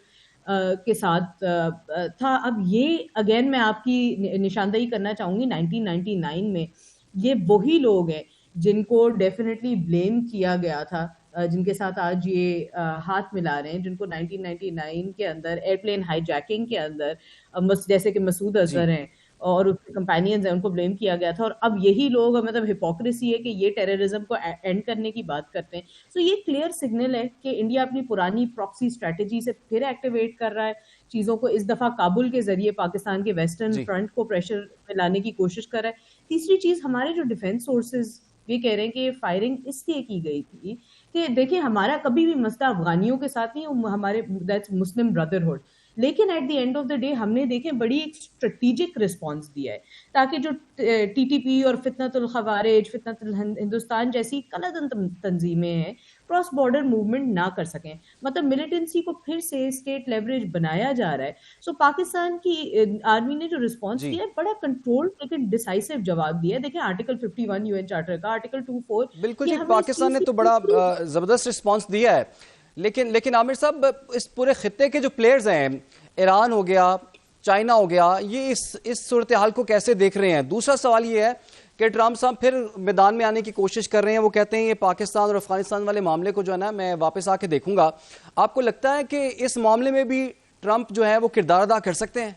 کے ساتھ تھا. اب یہ اگین میں آپ کی نشاندہی کرنا چاہوں گی 1999 میں یہ وہی لوگ ہیں جن کو ڈیفینیٹلی بلیم کیا گیا تھا, جن کے ساتھ آج یہ ہاتھ ملا رہے ہیں, جن کو 1999 کے اندر ایئر پلین ہائی جیکنگ کے اندر جیسے کہ مسعود اظہر ہیں اور اس کے کمپینینز ہیں, ان کو بلیم کیا گیا تھا. اور اب یہی لوگ مطلب ہپوکریسی ہے کہ یہ ٹیررزم کو اینڈ کرنے کی بات کرتے ہیں. سو یہ کلیئر سگنل ہے کہ انڈیا اپنی پرانی پراکسی اسٹریٹجی سے پھر ایکٹیویٹ کر رہا ہے چیزوں کو. اس دفعہ کابل کے ذریعے پاکستان کے ویسٹرن فرنٹ کو پریشر میں لانے کی کوشش کر رہا ہے. تیسری چیز, ہمارے جو ڈیفینس سورسز یہ کہہ رہے ہیں کہ یہ فائرنگ اس لیے کی گئی تھی کہ دیکھیں ہمارا کبھی بھی مسئلہ افغانیوں کے ساتھ نہیں, ہمارے دیٹس مسلم بردرہڈ. لیکن at the end of the day ہم نے دیکھیں بڑی ایک اسٹریٹجک رسپانس دیا ہے تاکہ جو ٹی ٹی پی اور فتنۃ الخوارج, فتنۃ ہندوستان جیسی کلدن تنظیمیں ہیں کراس بارڈر موومنٹ نہ کر سکیں. مطلب ملیٹنسی کو پھر سے اسٹیٹ لیوریج بنایا جا رہا ہے. سو پاکستان کی آرمی نے جو رسپانس دیا ہے بڑا کنٹرول لیکن ڈیسائسو جواب دیا ہے. دیکھیں آرٹیکل 51 یو این چارٹر کا, آرٹیکل 24. بالکل جی, پاکستان نے تو بڑا زبردست رسپانس دیا ہے. لیکن عامر صاحب, اس پورے خطے کے جو پلیئرز ہیں, ایران ہو گیا, چائنا ہو گیا, یہ اس صورتحال کو کیسے دیکھ رہے ہیں؟ دوسرا سوال یہ ہے کہ ٹرمپ صاحب پھر میدان میں آنے کی کوشش کر رہے ہیں. وہ کہتے ہیں یہ پاکستان اور افغانستان والے معاملے کو جو ہے نا میں واپس آ کے دیکھوں گا. آپ کو لگتا ہے کہ اس معاملے میں بھی ٹرمپ جو ہے وہ کردار ادا کر سکتے ہیں؟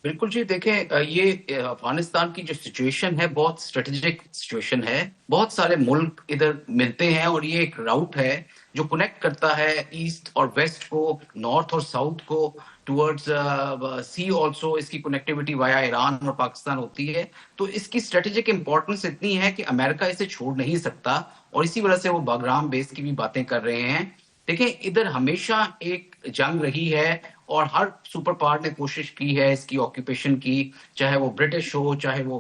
بالکل جی, دیکھیں یہ افغانستان کی جو سچویشن ہے بہت اسٹریٹجک سچویشن ہے. بہت سارے ملک ادھر ملتے ہیں اور یہ ایک راؤٹ ہے جو کنیکٹ کرتا ہے ایسٹ اور ویسٹ کو, نارتھ اور ساؤتھ کو ٹورڈز سی. آلسو اس کی کنیکٹیوٹی وایا ایران اور پاکستان ہوتی ہے. تو اس کی اسٹریٹجک امپورٹنس اتنی ہے کہ امریکہ اسے چھوڑ نہیں سکتا, اور اسی وجہ سے وہ باگرام بیس کی بھی باتیں کر رہے ہیں. دیکھیں ادھر ہمیشہ ایک جنگ رہی ہے اور ہر سپر پاور نے کوشش کی ہے اس کی آکوپیشن کی, چاہے وہ برٹش ہو, چاہے وہ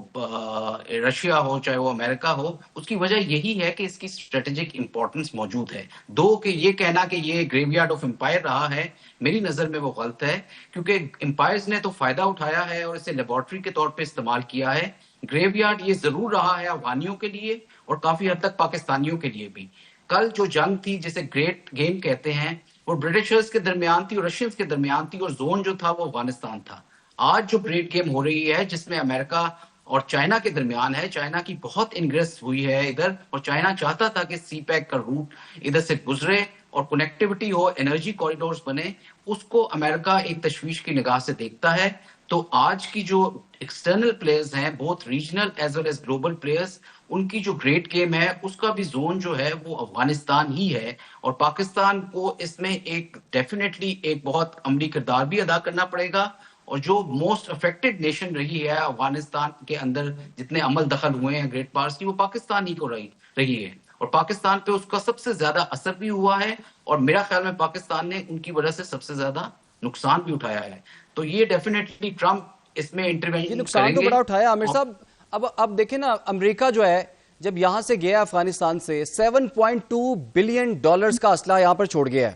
رشیا ہو, چاہے وہ امریکہ ہو. اس کی وجہ یہی ہے کہ اس کی اسٹریٹجک امپورٹنس موجود ہے. دو کہ یہ کہنا کہ یہ گریو یارڈ آف امپائر رہا ہے, میری نظر میں وہ غلط ہے, کیونکہ امپائرز نے تو فائدہ اٹھایا ہے اور اسے لیبارٹری کے طور پہ استعمال کیا ہے. گریو یارڈ یہ ضرور رہا ہے افغانیوں کے لیے اور کافی حد تک پاکستانیوں کے لیے بھی. کل جو جنگ تھی جسے گریٹ گیم کہتے ہیں, وہ برٹشرز کے درمیان تھی اور رشینز کے درمیان تھی, اور زون جو تھا وہ افغانستان تھا. آج جو گریٹ گیم ہو رہی ہے جس میں امریکہ اور چائنا کے درمیان ہے, چائنا کی بہت انگریس ہوئی ہے ادھر, اور چائنا چاہتا تھا کہ سی پیک کا روٹ ادھر سے گزرے اور کنیکٹیوٹی ہو, انرجی کوریڈورز بنے. اس کو امریکہ ایک تشویش کی نگاہ سے دیکھتا ہے. تو آج کی جو ایکسٹرنل پلیئرز ہیں, بہت regional as well as global players, ان کی جو گریٹ گیم ہے اس کا بھی زون جو ہے وہ افغانستان ہی ہے, اور پاکستان کو اس میں ایک ڈیفینیٹلی ایک بہت عملی کردار بھی ادا کرنا پڑے گا. اور جو موسٹ افیکٹڈ نیشن رہی ہے افغانستان کے اندر, جتنے عمل دخل ہوئے ہیں گریٹ پاورز کی, وہ پاکستان ہی کو رہی ہے. اور پاکستان پہ اس کا سب سے زیادہ اثر بھی ہوا ہے, اور میرا خیال میں پاکستان نے ان کی وجہ سے سب سے زیادہ نقصان بھی اٹھایا ہے. تو یہ ڈیفینیٹلی ٹرمپ اس میں یہ انٹروینشن نقصان کریں تو گے. بڑا اٹھایا عامر صاحب. اب دیکھیں نا, امریکہ جو ہے جب یہاں سے گیا افغانستان سے $7.2 بلین کا اسلحہ یہاں پر چھوڑ گیا ہے,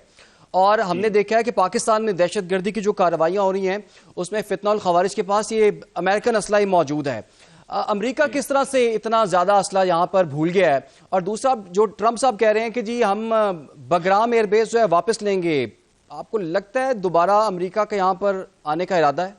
اور ہم نے دیکھا ہے کہ پاکستان میں دہشت گردی کی جو کارروائیاں ہو رہی ہیں اس میں فتنہ الخوارج کے پاس یہ امریکن اسلحہ ہی موجود ہے. امریکہ کس طرح سے اتنا زیادہ اسلحہ یہاں پر بھول گیا ہے؟ اور دوسرا جو ٹرمپ صاحب کہہ رہے ہیں کہ جی ہم بگرام ایئر بیس جو ہے واپس لیں گے, آپ کو لگتا ہے دوبارہ امریکہ کا یہاں پر آنے کا ارادہ ہے؟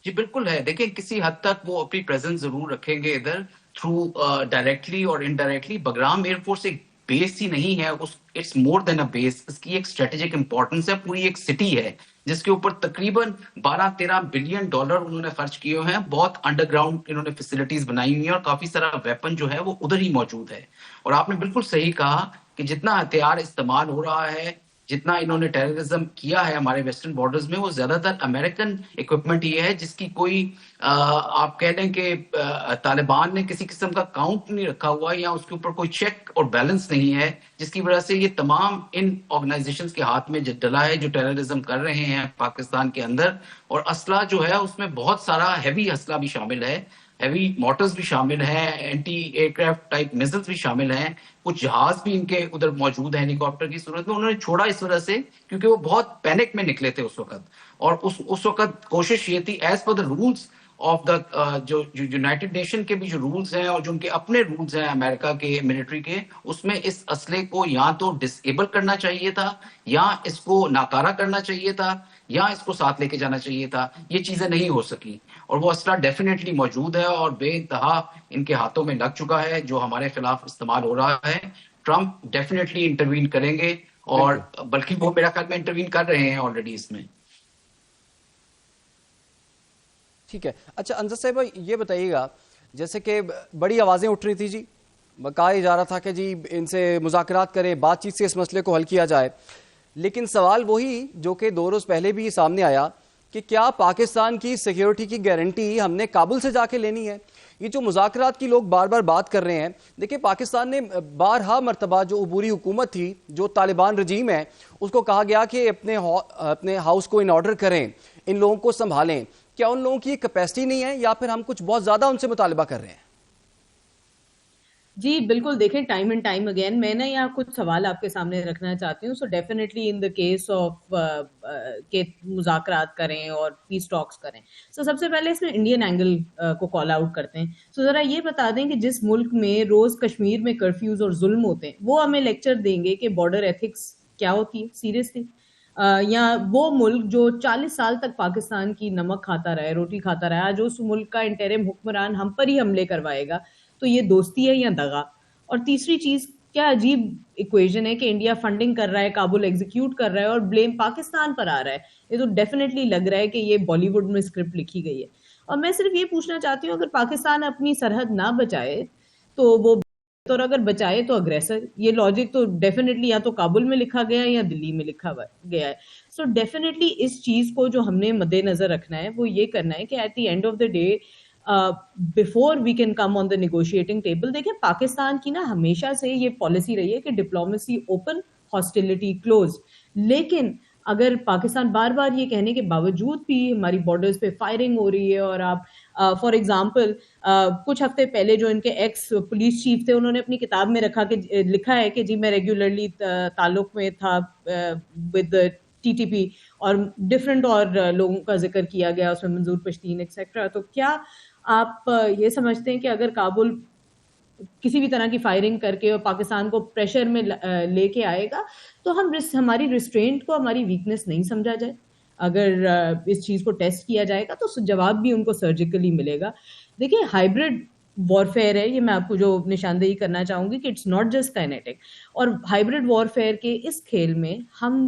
جی بالکل ہے. دیکھیں کسی حد تک وہ اپنی پریزنس ضرور رکھیں گے ادھر, تھرو ڈائریکٹلی اور انڈائریکٹلی. بگرام ایئر فورس ایک بیس ہی نہیں ہے, اٹس مور دین اے بیس. اس کی ایک اسٹریٹجک امپورٹنس ہے, پوری ایک سٹی ہے جس کے اوپر تقریباً $12-13 بلین انہوں نے خرچ کیے ہوئے ہیں. بہت انڈر گراؤنڈ انہوں نے فیسلٹیز بنائی ہوئی ہیں, اور کافی سارا ویپن جو ہے وہ ادھر ہی موجود ہے. اور آپ نے بالکل صحیح کہا کہ جتنا ہتھیار استعمال ہو رہا ہے, جتنا انہوں نے ٹیررزم کیا ہے ہمارے ویسٹرن بارڈرز میں, وہ زیادہ تر امریکن اکوپمنٹ ہی ہے, جس کی کوئی آپ کہہ لیں کہ طالبان نے کسی قسم کا کاؤنٹ نہیں رکھا ہوا, یا اس کے اوپر کوئی چیک اور بیلنس نہیں ہے, جس کی وجہ سے یہ تمام ان آرگنائزیشنز کے ہاتھ میں ڈلا ہے جو ٹیررزم کر رہے ہیں پاکستان کے اندر. اور اسلحہ جو ہے اس میں بہت سارا ہیوی اسلحہ بھی شامل ہے, ہیوی موٹرز بھی شامل ہیں, anti year craft type measles بھی شامل ہیں, کچھ جہاز بھی ان کے ادھر موجود ہیں ہیلی کاپٹر کی صورت میں. انہوں نے چھوڑا اس وجہ سے کیونکہ وہ بہت پینک میں نکلے تھے اس وقت, اور اس وقت کوشش یہ تھی as per the rules of the جو یونائٹڈ نیشن کے بھی جو رولز ہیں اور جو ان کے اپنے رولز ہیں امریکہ کے ملٹری کے, اس میں اس اسلحے کو یا تو ڈس ایبل کرنا چاہیے تھا, یا اس کو ناکارہ کرنا چاہیے تھا, یا اس کو ساتھ لے کے جانا چاہیے تھا. یہ چیزیں نہیں ہو سکی, اور وہ اسلحہ ڈیفینیٹلی موجود ہے اور بے انتہا ان کے ہاتھوں میں لگ چکا ہے جو ہمارے خلاف استعمال ہو رہا ہے. ٹرمپ ڈیفینیٹلی انٹروین کریں گے, اور بلکہ وہ میرا خیال میں انٹروین کر رہے ہیں آلریڈی اس میں. ٹھیک ہے. اچھا انصر صاحب یہ بتائیے گا, جیسے کہ بڑی آوازیں اٹھ رہی تھی جی, کہا جا رہا تھا کہ جی ان سے مذاکرات کریں, بات چیت سے اس مسئلے کو حل کیا جائے, لیکن سوال وہی جو کہ 2 روز پہلے بھی سامنے آیا کہ کیا پاکستان کی سیکیورٹی کی گارنٹی ہم نے کابل سے جا کے لینی ہے؟ یہ جو مذاکرات کی لوگ بار بار بات کر رہے ہیں, دیکھیں پاکستان نے بارہا مرتبہ جو عبوری حکومت تھی, جو طالبان رجیم ہے, اس کو کہا گیا کہ اپنے ہاؤس کو ان آرڈر کریں, ان لوگوں کو سنبھالیں. کیا ان لوگوں کی یہ کیپیسٹی نہیں ہے, یا پھر ہم کچھ بہت زیادہ ان سے مطالبہ کر رہے ہیں؟ جی بالکل, دیکھیں ٹائم اینڈ ٹائم اگین میں نا یہاں کچھ سوال آپ کے سامنے رکھنا چاہتی ہوں. So definitely in the case of کہ مذاکرات کریں اور پیس ٹاکس کریں, سو سب سے پہلے اس میں انڈین اینگل کو کال آؤٹ کرتے ہیں. سو ذرا یہ بتا دیں کہ جس ملک میں روز کشمیر میں کرفیوز اور ظلم ہوتے ہیں, وہ ہمیں لیکچر دیں گے کہ بارڈر ایتھکس کیا ہوتی ہے سیریسلی؟ یا وہ ملک جو 40 سال تک پاکستان کی نمک کھاتا رہے, روٹی کھاتا رہا, جو اس ملک کا انٹرم حکمران ہم پر ہی حملے کروائے گا, تو یہ دوستی ہے یا دغا؟ اور تیسری چیز, کیا عجیب ایکویژن ہے کہ انڈیا فنڈنگ کر رہا ہے, کابل ایگزیکیوٹ کر رہا ہے, اور بلیم پاکستان پر آ رہا ہے. یہ تو ڈیفینیٹلی لگ رہا ہے کہ یہ بالی ووڈ میں اسکرپٹ لکھی گئی ہے. اور میں صرف یہ پوچھنا چاہتی ہوں, اگر پاکستان اپنی سرحد نہ بچائے تو وہ, اور اگر بچائے تو اگریسر. یہ لاجک تو ڈیفینیٹلی یا تو کابل میں لکھا گیا ہے یا دلی میں لکھا گیا ہے. سو ڈیفینیٹلی اس چیز کو جو ہم نے مد نظر رکھنا ہے وہ یہ کرنا ہے کہ at the end of the day before we can come on the negotiating table, دیکھیں پاکستان کی نا ہمیشہ سے یہ پالیسی رہی ہے کہ ڈپلومیسی اوپن, ہاسٹیلٹی کلوز. لیکن اگر پاکستان بار بار یہ کہنے کے باوجود بھی ہماری بارڈرز پہ فائرنگ ہو رہی ہے, اور آپ فار ایگزامپل کچھ ہفتے پہلے جو ان کے ایکس پولیس چیف تھے, انہوں نے اپنی کتاب میں لکھا ہے کہ جی میں ریگولرلی تعلق میں تھا ود TTP, اور ڈفرینٹ اور لوگوں کا ذکر کیا گیا اس میں, منظور پشتین ایکسیٹرا. تو کیا آپ یہ سمجھتے ہیں کہ اگر کابل کسی بھی طرح کی فائرنگ کر کے اور پاکستان کو پریشر میں لے کے آئے گا تو ہماری ریسٹرینٹ کو ہماری ویکنس نہیں سمجھا جائے؟ اگر اس چیز کو ٹیسٹ کیا جائے گا تو جواب بھی ان کو سرجیکلی ملے گا. دیکھیں ہائبرڈ وارفیئر ہے یہ, میں آپ کو جو نشاندہی کرنا چاہوں گی کہ اٹس ناٹ جسٹ کائنیٹک. اور ہائبرڈ وارفیئر کے اس کھیل میں ہم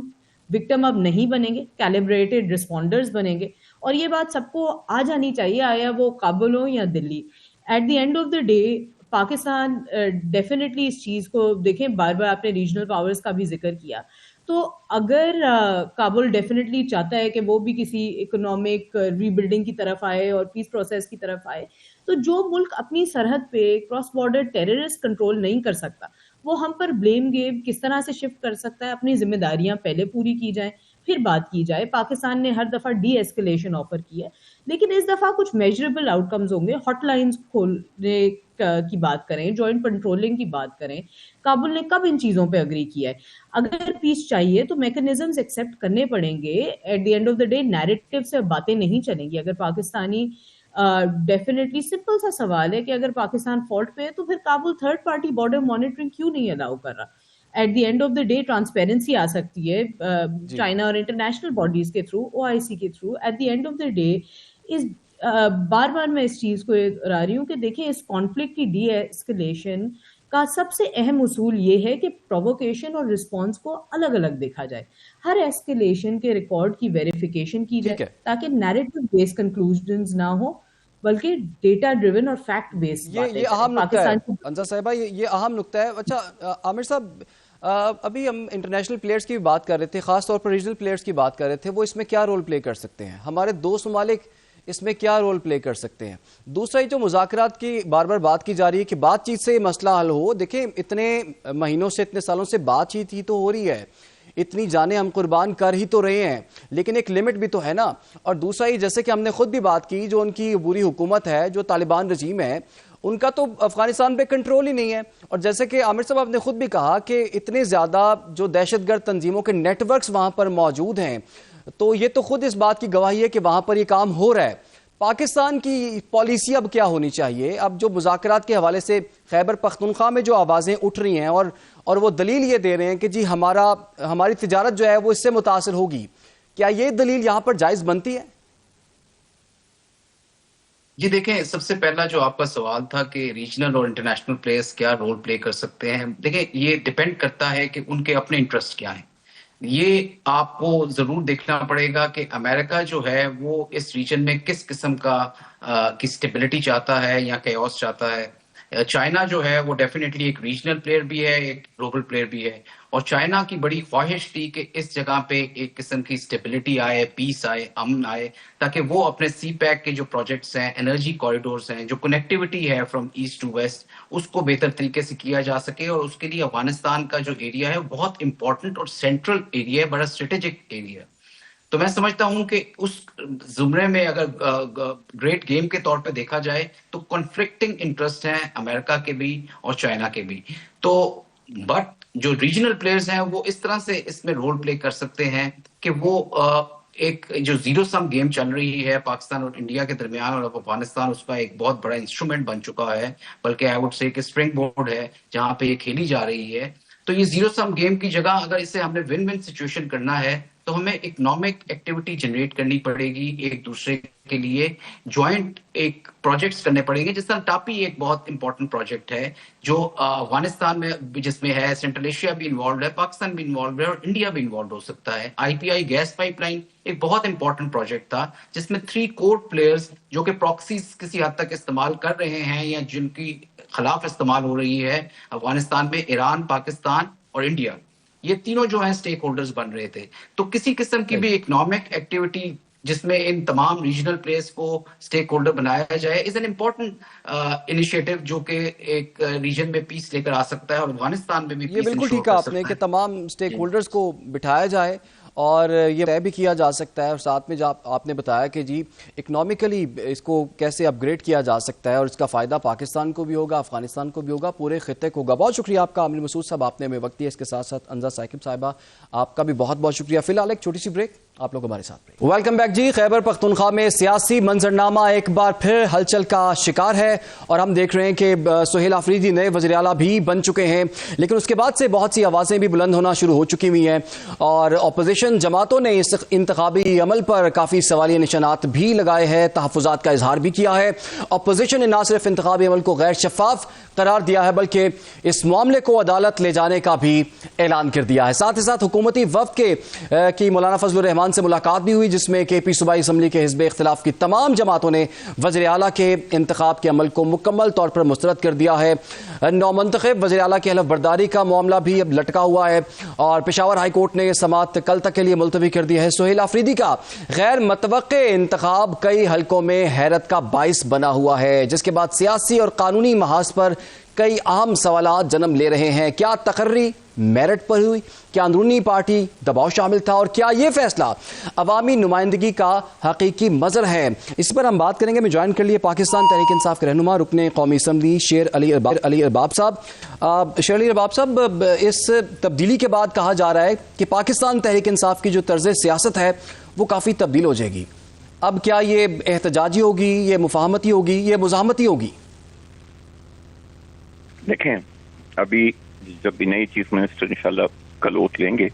وکٹم اب نہیں بنیں گے, کیلیبریٹڈ رسپونڈرز بنیں گے. اور یہ بات سب کو آ جانی چاہیے, آیا وہ کابل ہو یا Delhi. At the end of the day Pakistan definitely اس چیز کو دیکھیں, بار بار آپ نے ریجنل پاورز کا بھی ذکر کیا, تو اگر کابل ڈیفینیٹلی چاہتا ہے کہ وہ بھی کسی اکنامک ری بلڈنگ کی طرف آئے اور پیس پروسیس کی طرف آئے, تو جو ملک اپنی سرحد پہ کراس بارڈر ٹیررسٹ کنٹرول نہیں کر سکتا وہ ہم پر بلیم گیم کس طرح سے شفٹ کر سکتا ہے؟ اپنی ذمہ داریاں پہلے پوری کی جائیں پھر بات کی جائے. پاکستان نے ہر دفعہ ڈی ایسکلیشن آفر کی ہے لیکن اس دفعہ کچھ میجربل آؤٹ کمز ہوں گے. ہاٹ لائنز کھولنے کی بات کریں, جوائنٹ کنٹرولنگ کی بات کریں, کابل نے کب ان چیزوں پہ اگری کیا ہے؟ اگر پیس چاہیے تو میکنزمز ایکسیپٹ کرنے پڑیں گے. At the end of the day narrative سے باتیں نہیں چلیں گی. اگر پاکستانی ڈیفینیٹلی سمپل سا سوال ہے کہ اگر پاکستان فالٹ پہ ہے تو پھر Kabul third party border monitoring کیوں نہیں الاؤ کر رہا؟ At the end of the day transparency آ سکتی ہے چائنا اور انٹرنیشنل باڈیز کے تھرو, OIC کے through. At the end of the day اس بار بار میں اس چیز کو رہا رہی ہوں کہ دیکھیں اس کانفلکٹ کی ڈی ایسکلیشن کا سب سے اہم اصول یہ ہے کہ پرووکیشن اور رسپانس کو الگ الگ دیکھا جائے. ہر ایسکلیشن کے ریکارڈ کی ویریفیکیشن کی جائے تاکہ نیریٹو بیس کنکلوژنز نہ ہو بلکہ ڈیٹا ڈریون اور فیکٹ بیس. یہ اہم نکتہ ہے انزا صاحبہ, یہ اہم نکتہ ہے. اچھا عامر صاحب, ابھی ہم انٹرنیشنل پلیئرز کی بھی بات کر رہے تھے, خاص طور پر ریجنل پلیئرز کی بات کر رہے تھے. وہ اس میں کیا رول پلے کر سکتے ہیں؟ ہمارے دوست ممالک اس میں کیا رول پلے کر سکتے ہیں؟ دوسرا جو مذاکرات کی بار بار بات کی جا رہی ہے کہ بات چیت سے مسئلہ حل ہو. دیکھیں اتنے مہینوں سے اتنے سالوں سے بات چیت ہی تو ہو رہی ہے, اتنی جانیں ہم قربان کر ہی تو رہے ہیں, لیکن ایک لمٹ بھی تو ہے نا. اور دوسرا ہی جیسے کہ ہم نے خود بھی بات کی, جو ان کی عبوری حکومت ہے, جو طالبان رجیم ہے, ان کا تو افغانستان پہ کنٹرول ہی نہیں ہے. اور جیسے کہ عامر صاحب آپ نے خود بھی کہا کہ اتنے زیادہ جو دہشت گرد تنظیموں کے نیٹ ورکس وہاں پر موجود ہیں, تو یہ تو خود اس بات کی گواہی ہے کہ وہاں پر یہ کام ہو رہا ہے. پاکستان کی پالیسی اب کیا ہونی چاہیے؟ اب جو مذاکرات کے حوالے سے خیبر پختونخوا میں جو آوازیں اٹھ رہی ہیں اور وہ دلیل یہ دے رہے ہیں کہ جی ہماری تجارت جو ہے وہ اس سے متاثر ہوگی, کیا یہ دلیل یہاں پر جائز بنتی ہے؟ جی دیکھیں, سب سے پہلا جو آپ کا سوال تھا کہ ریجنل اور انٹرنیشنل پلیئرز کیا رول پلے کر سکتے ہیں, دیکھیں یہ ڈیپینڈ کرتا ہے کہ ان کے اپنے انٹرسٹ کیا ہیں. یہ آپ کو ضرور دیکھنا پڑے گا کہ امریکہ جو ہے وہ اس ریجن میں کس قسم کی سٹیبلٹی چاہتا ہے یا کیوس چاہتا ہے. چائنا جو ہے وہ ڈیفینیٹلی ایک ریجنل پلیئر بھی ہے, ایک گلوبل پلیئر بھی ہے, اور چائنا کی بڑی خواہش تھی کہ اس جگہ پہ ایک قسم کی سٹیبلٹی آئے, پیس آئے, امن آئے, تاکہ وہ اپنے سی پیک کے جو پروجیکٹس ہیں, انرجی کوریڈورز ہیں, جو کنیکٹیوٹی ہے فرام ایسٹ ٹو ویسٹ, اس کو بہتر طریقے سے کیا جا سکے. اور اس کے لیے افغانستان کا جو ایریا ہے وہ بہت امپورٹنٹ اور سینٹرل ایریا ہے, بڑا اسٹریٹجک ایریا ہے. تو میں سمجھتا ہوں کہ اس زمرے میں اگر گریٹ گیم کے طور پہ دیکھا جائے تو کنفلکٹنگ انٹرسٹ ہیں امریکہ کے بھی اور چائنا کے بھی. تو بٹ جو ریجنل پلیئرز ہیں وہ اس طرح سے اس میں رول پلے کر سکتے ہیں کہ وہ ایک جو زیرو سم گیم چل رہی ہے پاکستان اور انڈیا کے درمیان, اور افغانستان اس کا ایک بہت بڑا انسٹرومنٹ بن چکا ہے, بلکہ آئی وڈ سے کہ اسپرنگ بورڈ ہے جہاں پہ یہ کھیلی جا رہی ہے. تو یہ زیرو سم گیم کی جگہ اگر اسے ہم نے ون ون سچویشن کرنا ہے تو ہمیں اکنامک ایکٹیویٹی جنریٹ کرنی پڑے گی, ایک دوسرے کے لیے جوائنٹ ایک پروجیکٹس کرنے پڑیں گے. جس طرح ٹاپی ایک بہت امپورٹنٹ پروجیکٹ ہے جو افغانستان میں جس میں ہے, سینٹرل ایشیا بھی انوالوڈ ہے, پاکستان بھی انوالوڈ ہے, اور انڈیا بھی انوالوڈ ہو سکتا ہے. IPI گیس پائپ لائن ایک بہت امپورٹنٹ پروجیکٹ تھا جس میں 3 کور پلیئرز جو کہ پراکسیز کسی حد تک استعمال کر رہے ہیں یا جن کی خلاف استعمال ہو رہی ہے افغانستان میں, ایران, پاکستان اور انڈیا, یہ تینوں جو ہیں سٹیک ہولڈرز بن رہے تھے. تو کسی قسم کی بھی اکنامک ایکٹیویٹی جس میں ان تمام ریجنل پلیئرز کو سٹیک ہولڈر بنایا جائے از این امپورٹنٹ انیشیٹو جو کہ ایک ریجن میں پیس لے کر آ سکتا ہے, اور افغانستان میں بھی یہ بالکل ٹھیک ہے آپ نے کہ تمام سٹیک ہولڈرز کو بٹھایا جائے اور یہ طے بھی کیا جا سکتا ہے, اور ساتھ میں جب آپ نے بتایا کہ جی اکنامیکلی اس کو کیسے اپ گریڈ کیا جا سکتا ہے اور اس کا فائدہ پاکستان کو بھی ہوگا, افغانستان کو بھی ہوگا, پورے خطے کو ہوگا. بہت شکریہ آپ کا عامر مسعود صاحب, آپ نے ہمیں وقت دیا. اس کے ساتھ ساتھ انزا ثاقب صاحبہ آپ کا بھی بہت بہت شکریہ. فی الحال ایک چھوٹی سی بریک, آپ لوگ ہمارے ساتھ. ویلکم بیک جی. خیبر پختونخوا میں سیاسی منظرنامہ ایک بار پھر ہلچل کا شکار ہے, اور ہم دیکھ رہے ہیں کہ سہیل آفریدی نئے وزیر اعلیٰ بھی بن چکے ہیں, لیکن اس کے بعد سے بہت سی آوازیں بھی بلند ہونا شروع ہو چکی ہوئی ہیں, اور اپوزیشن جماعتوں نے اس انتخابی عمل پر کافی سوالیہ نشانات بھی لگائے ہیں, تحفظات کا اظہار بھی کیا ہے. اپوزیشن نے نہ صرف انتخابی عمل کو غیر شفاف قرار دیا ہے بلکہ اس معاملے کو عدالت لے جانے کا بھی اعلان کر دیا ہے. ساتھ ہی ساتھ حکومتی وفد کی مولانا فضل الرحمان خان سے ملاقات بھی ہوئی جس میں کے پی صوبائی اسمبلی کے حزب اختلاف کی تمام جماعتوں نے وزیر اعلیٰ کے انتخاب کے عمل کو مکمل طور پر مسترد کر دیا ہے. نومنتخب وزیر اعلیٰ کی حلف برداری کا معاملہ بھی اب لٹکا ہوا ہے اور پشاور ہائی کورٹ نے یہ سماعت کل تک کے لیے ملتوی کر دی ہے. سہیل آفریدی کا غیر متوقع انتخاب کئی حلقوں میں حیرت کا باعث بنا ہوا ہے جس کے بعد سیاسی اور قانونی محاذ پر کئی اہم سوالات جنم لے رہے ہیں. کیا تقرری میرٹ پر ہوئی؟ کیا اندرونی پارٹی دباؤ شامل تھا؟ اور کیا یہ فیصلہ عوامی نمائندگی کا حقیقی مظہر ہے؟ اس پر ہم بات کریں گے. میں جوائن کر لیے پاکستان تحریک انصاف کے رہنما رکن قومی اسمبلی شیر علی ارباب صاحب. شیر علی ارباب صاحب، اس تبدیلی کے بعد کہا جا رہا ہے کہ پاکستان تحریک انصاف کی جو طرز سیاست ہے وہ کافی تبدیل ہو جائے گی. اب کیا یہ احتجاجی ہوگی، یہ مفاہمتی ہوگی، یہ مزاحمتی ہوگی؟ دیکھیں، ابھی جب بھی نئی چیف منسٹر انشاءاللہ کل اوٹ لیں گے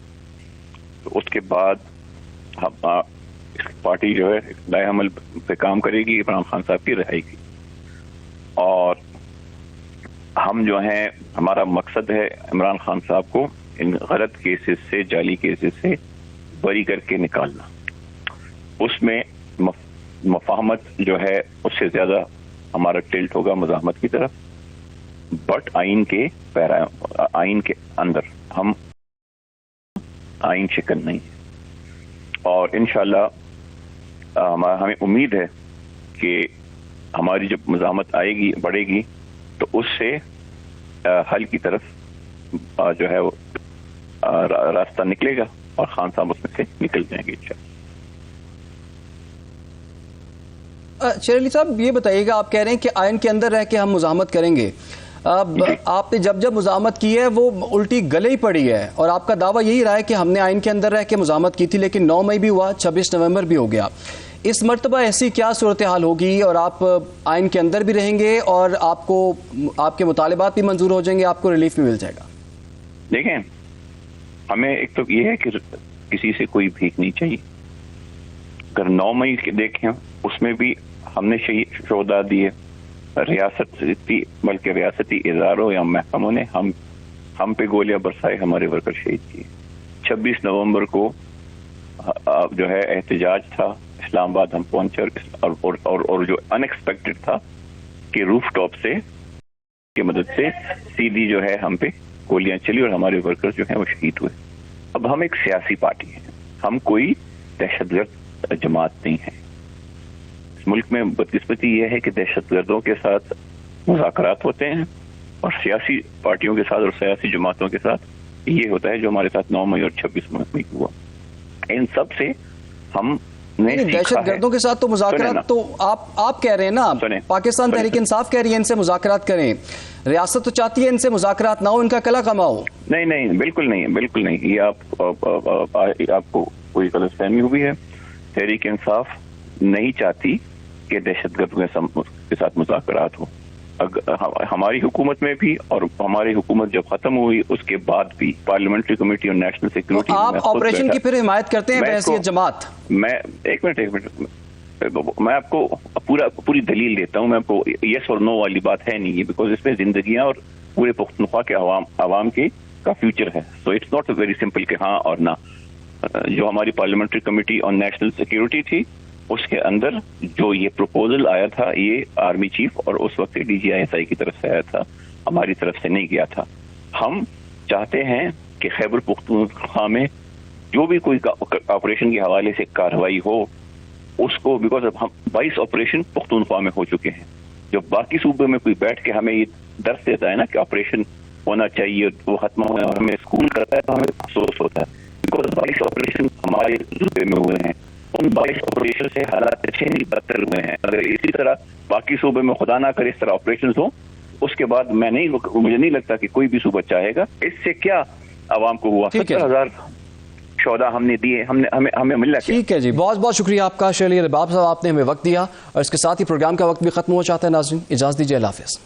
تو اس کے بعد پارٹی جو ہے نئے عمل پہ کام کرے گی عمران خان صاحب کی رہائی کی. اور ہم جو ہیں، ہمارا مقصد ہے عمران خان صاحب کو ان غلط کیسز سے، جعلی کیسز سے بری کر کے نکالنا. اس میں مفاہمت جو ہے اس سے زیادہ ہمارا ٹلٹ ہوگا مزاحمت کی طرف، بٹ آئین کے اندر ہم آئین شکن نہیں. اور انشاءاللہ ہمیں امید ہے کہ ہماری جب مزاحمت آئے گی، بڑھے گی، تو اس سے حل کی طرف جو ہے وہ راستہ نکلے گا اور خان صاحب اس میں سے نکل جائیں گے انشاءاللہ. شیر علی صاحب، یہ بتائیے گا، آپ کہہ رہے ہیں کہ آئین کے اندر رہ کے ہم مزاحمت کریں گے. اب آپ نے جب مزاحمت کی ہے وہ الٹی گلے ہی پڑی ہے اور آپ کا دعویٰ یہی رہا ہے کہ ہم نے آئین کے اندر رہ کے مزاحمت کی تھی، لیکن 9 مئی بھی ہوا، 26 نومبر بھی ہو گیا. اس مرتبہ ایسی کیا صورتحال ہوگی اور آپ آئین کے اندر بھی رہیں گے اور آپ کے مطالبات بھی منظور ہو جائیں گے، آپ کو ریلیف بھی مل جائے گا؟ دیکھیں، ہمیں ایک تو یہ ہے کہ کسی سے کوئی بھیک نہیں چاہیے. اگر 9 مئی کے دیکھیں اس میں بھی ہم نے شہداء دیے، ریاستی اداروں یا محکموں نے ہم پہ گولیاں برسائے، ہمارے ورکر شہید کیے. 26 نومبر کو جو ہے احتجاج تھا، اسلام آباد ہم پہنچے اور جو ان ایکسپیکٹڈ تھا کہ روف ٹاپ سے کی مدد سے سیدھی جو ہے ہم پہ گولیاں چلی اور ہمارے ورکر جو ہیں وہ شہید ہوئے. اب ہم ایک سیاسی پارٹی ہیں، ہم کوئی دہشت گرد جماعت نہیں ہے. ملک میں بدقسمتی یہ ہے کہ دہشت گردوں کے ساتھ مذاکرات ہوتے ہیں اور سیاسی پارٹیوں کے ساتھ اور سیاسی جماعتوں کے ساتھ یہ ہوتا ہے جو ہمارے ساتھ 9 مئی اور 26 مئی ہوا. ان سب سے ہم نے دہشت گردوں کے ساتھ تو مذاکرات تو آپ کہہ رہے ہیں نا، پاکستان تحریک انصاف کہہ رہی ہے ان سے مذاکرات کریں، ریاست تو چاہتی ہے ان سے مذاکرات نہ ہو، ان کا کلا کماؤ. نہیں، بالکل نہیں. یہ آپ کو کوئی غلط فہمی ہوئی ہے. تحریک انصاف نہیں چاہتی کہ دہشت گردوں کے ساتھ مذاکرات ہو. ہماری حکومت میں بھی اور ہماری حکومت جب ختم ہوئی اس کے بعد بھی پارلیمنٹری کمیٹی اور نیشنل سیکورٹی، آپ آپریشن کی پھر حمایت کرتے ہیں بحیثیت جماعت؟ ایک منٹ میں آپ کو پوری دلیل دیتا ہوں. میں آپ کو یس اور نو والی بات ہے نہیں، بیکاز اس میں زندگیاں اور پورے پختونخوا کے عوام کا فیوچر ہے. So it's not very simple کہ ہاں اور نہ. جو ہماری پارلیمنٹری کمیٹی اور نیشنل سیکورٹی تھی اس کے اندر جو یہ پروپوزل آیا تھا یہ آرمی چیف اور اس وقت DGI کی طرف سے آیا تھا، ہماری طرف سے نہیں گیا تھا. ہم چاہتے ہیں کہ خیبر پختونخوا میں جو بھی کوئی آپریشن کے حوالے سے کارروائی ہو اس کو، بیکاز اب ہم 22 آپریشن پختونخوا میں ہو چکے ہیں. جو باقی صوبے میں کوئی بیٹھ کے ہمیں یہ درس دیتا ہے نا کہ آپریشن ہونا چاہیے، وہ ختم ہو اور ہمیں اسکول کرتا ہے تو ہمیں افسوس ہوتا ہے، بیکاز 22 آپریشن ہمارے صوبے میں ہوئے ہیں. ان 22 آپریشن سے حالات اچھے نہیں بدتر ہوئے ہیں. اگر اسی طرح باقی صوبے میں خدا نہ کرے اس طرح آپریشنز ہوں، اس کے بعد مجھے نہیں لگتا کہ کوئی بھی صوبہ چاہے گا. اس سے کیا عوام کو ہوا؟ 70,000 شہداء ہم نے دیے، ہمیں مل رہا ہے. ٹھیک ہے جی، بہت بہت شکریہ آپ کا شیر علی ارباب صاحب، آپ نے ہمیں وقت دیا اور اس کے ساتھ ہی پروگرام کا وقت بھی ختم ہو چاہتا ہے. ناظرین اجازت دیجیے، اللہ حافظ.